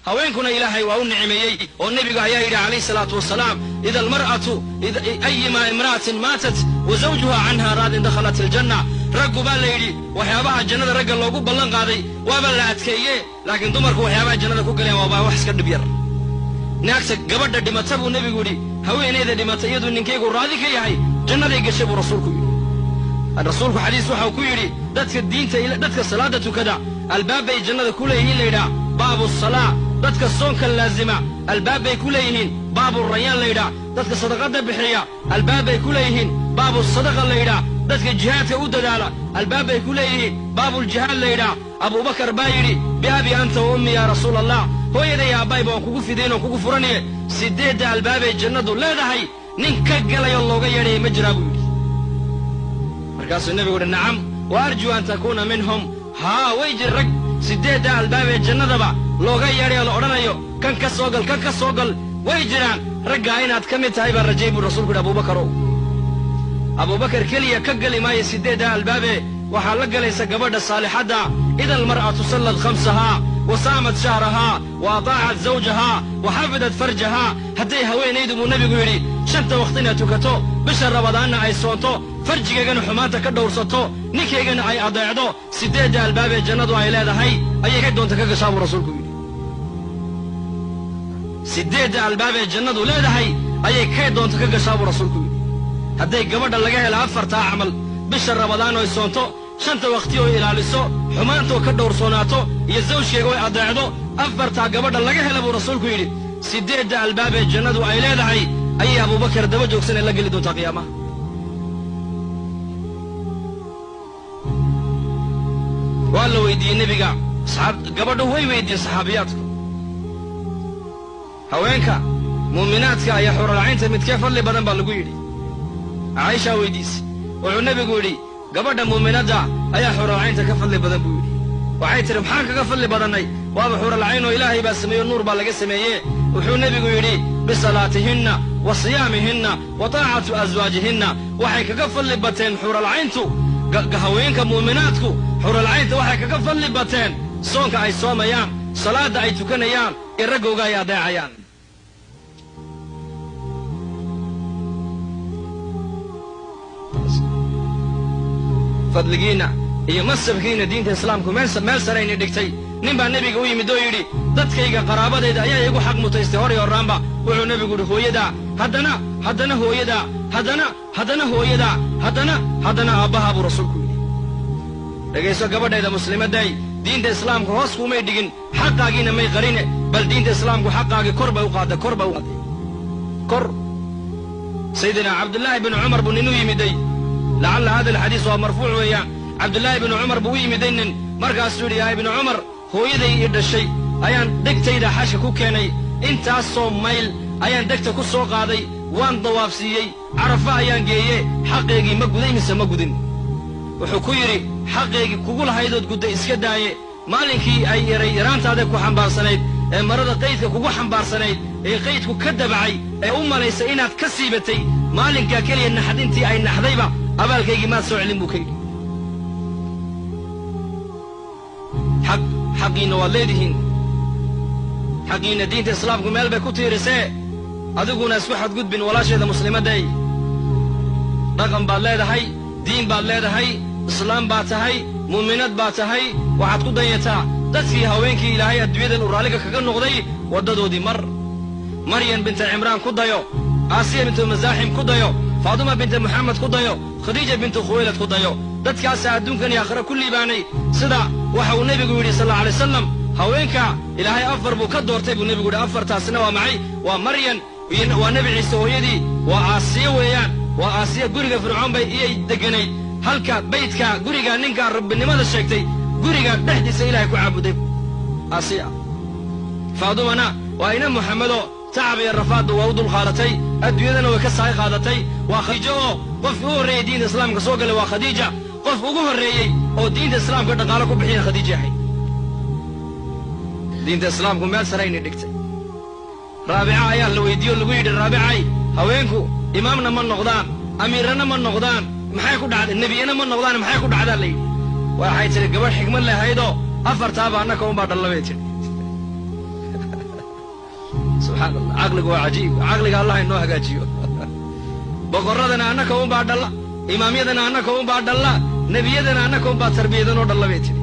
haweenkuna ilaahay waa u nicmeeyey oo nabiga ayaa yidhi calayhi salaatu wasalaam ida almar'atu ayima imra'atin maatat wa zawjuha canha raadin dakhalat aljanna raggu baa la yidhi waxyaabaha jannada ragga loogu ballan qaaday waaba la adkeeye laakiin dumarku waxyaabaha jannada ku galeen waaba wax iska dhib yar naagta gabadha dhimata buu nebigu yidhi haweeneyda dhimata iyadu ninkaygu raadi ka yahay jannaday gashay buu rasuulku yidhi rasuulku xadiis waxau ku yidhi dadka salaada tukada albaabbay jannada ku leeyihiin layidhaa baabu salaa dadka soonka laazima albaabbay ku leeyihiin baabu rayaan layidhaa dadka sadaqada bixiya albaabbay ku leeyihiin baabu sadaqa layidhaa dadka jihaadka u dadaala albaabbay ku leeyihiin baabuljihaad layidhaa abubakar baa yidhi biabi anta wa ummi yaa rasuul allah hooyaday aabbayba waan kugu fidayn oon kugu furanaye 8 albaabay jannadu leedahay nin ka galayo looga yeedhaya ma jiraa buu yidhi markaasuu nebigu yidhi nacam wa arjuu an takuuna minhum haa way jir rag 8 albaabee jannadaba looga yeedhayo la odhanayo kan ka soo gal way jiraan raggaa inaad ka mid tahay baan rajay buu rasuulku yidhi abubakarow abubakar keliya ka geli maayo 8 albaabee waxaa la galaysa gabadha saalixadda ida almar'atu sallad khamsahaa wa saamat shahrahaa wa ataacat zawjahaa wa xafidat farjahaa hadday haweenaydu buu nebigu yidhi 5 waqti inaad tukato bisha rabadaanna ay soonto farjigaygana xumaanta ka dhowrsato ninkaygana ay adeecdo 8 albaabee jannadu ay leedahay ayay ka doonta ka gashaa buu rasuulku yidhi 8 albaabee jannadu leedahay ayay kay doonta ka gashaa buu rasuulku yidhi hadday gabadha laga hela 4 camal bisha rabadaan oy soonto 5 waqti oo ilaaliso xumaantoo ka dhowrsoonaato iyo zawjkeega way adeecdo 4 gabadha laga hela buu rasuulku yidhi 8 albaabee jannadu ay leedahay ayay abubakar daba joogsanee la geli doontaa qiyaamaha waa la weydiiyey nebiga gabadhu way weydiiyeen saxaabiyaadku haweenka muuminaadka ayaa xuralcaynta midkee fadli badan baa lagu yidhi caaishaa weydiisay wuxuu nebigu yidhi gabadha muuminadda ayaa xuralcaynta ka fadli badan buu yidhi waxay tidhi maxaan kaga fadli badannay waaba xuralcayn oo ilaahay baa sameeyo nuur baa laga sameeye wuxuu nebigu yidhi bisalaatihinna wa siyaamihinna wa taacatu aswaajihinna waxay kaga fadli bateen xuralcayntu haweenka muuminaadku xuralcaynta waxay kaga fadli bateen soonka ay soomayaan salaadda ay tukanayaan ee raggooga ay adeecayaan fadligiinna iyo masabkiinna diinta islaamku meel sarayna dhigtay nin baa nebiga u yimid oo yidhi dadkayga qaraabadayda ayaa igu xaq mutaystay hor iyo horraanba wuxuu nebigu yidhi hooyadaa haddana hooyadaa haddana hooyadaa haddana aabbahaa buu rasuulku yidhi dhegayso gabadhayda muslimadday diinta islaamku hoos kuumay dhigin xaqaagiina may qarine bal diinta islaamku xaqaagii kor bay u qaaday kor sayidina cabdullaahi bin cumar buu nin u yimiday lacalla hada alxadiis waa marfuuc weeyaan cabdullaahi binu cumar buu u yimiday nin markaasuu yidhi yaa ibnu cumar hooyaday ii dhashay ayaan degtayda xasha ku keenay intaasoo mayl ayaan degta ku soo qaaday waan dawaafsiiyey carafa ayaan geeye xaqaygii ma guday mise ma gudin wuxuu ku yidhi xaqaygii kugu lahaydood gudday iska daaye maalinkii ay yaraantaada ku xambaarsanayd ee marada qaydka kugu xambaarsanayd ee qaydku ka dabacay ee u malaysay inaad ka siibatay maalinkaa keliya naxdintii ay naxdayba abaalkaygii maad soo celin buu ka yidhi xaqiinna waad leedihiin xaqiinna diinta islaamku meel bay ku tiirisee adiguna isku xadgudbin walaasheeda muslimadday dhaqan baad leedahay diin baad leedahay islaam baad tahay muuminad baad tahay waxaad ku dayataa dadkii haweenkii ilaahay adduunyadan uu raalliga kaga noqday waddadoodii maryan binta cimraan ku dayo aasiya bintu masaaxim ku dayo faaduma binta muxamed ku dayo khadiija bintu khuwaylad ku dayo dadkaasaa adduunkan iyo aakhira ku liibaanay sida waxa uu nebigu yidhi sal alla alay wasalam haweenka ilaahay 4 buu ka doortay buu nebigu yidhi 4taasina waa maxay waa maryan waa nebi ciise hooyadii waa aasiya weeyaan waa aasiya guriga fircoon bay iyay degganayd halka baydka guriga ninkaa rabbinimada sheegtay guriga dhexdiisa ilaahay ku caabuday aasiya faadumana waa ina muxamedo tacab iyo rafaadda waa u dulqaadatay adduunyadana way ka saay qaadatay waa khadiijo oo qofkii u horreeyey diinta islaamka soo galay waa khadiija qof ugu horreeyey oo diinta islaamka dhaqaalo ku bixiyan khadiija ahayd diinta islaamku meel sarayna dhigtay raabica ayaa la weydiiye oo lagu yidhi raabicay haweenku imaamna ma noqdaan amiirana ma noqdaan maxay ku dhacday nebiyana ma noqdaan maxay ku dhacdaa la yidhi waxay tidhi gabadh xigmad lahaydoo 4taaba annaka unbaa dhallabay tidhi subxaan allah caqligu waa cajiib caqliga allah inoo hagaajiyo boqorradana annaka unbaa dhalla imaamyadana annaka unbaa dhalla nebiyadana annaka unbaa tarbiyadanoo dhalla bay tidhi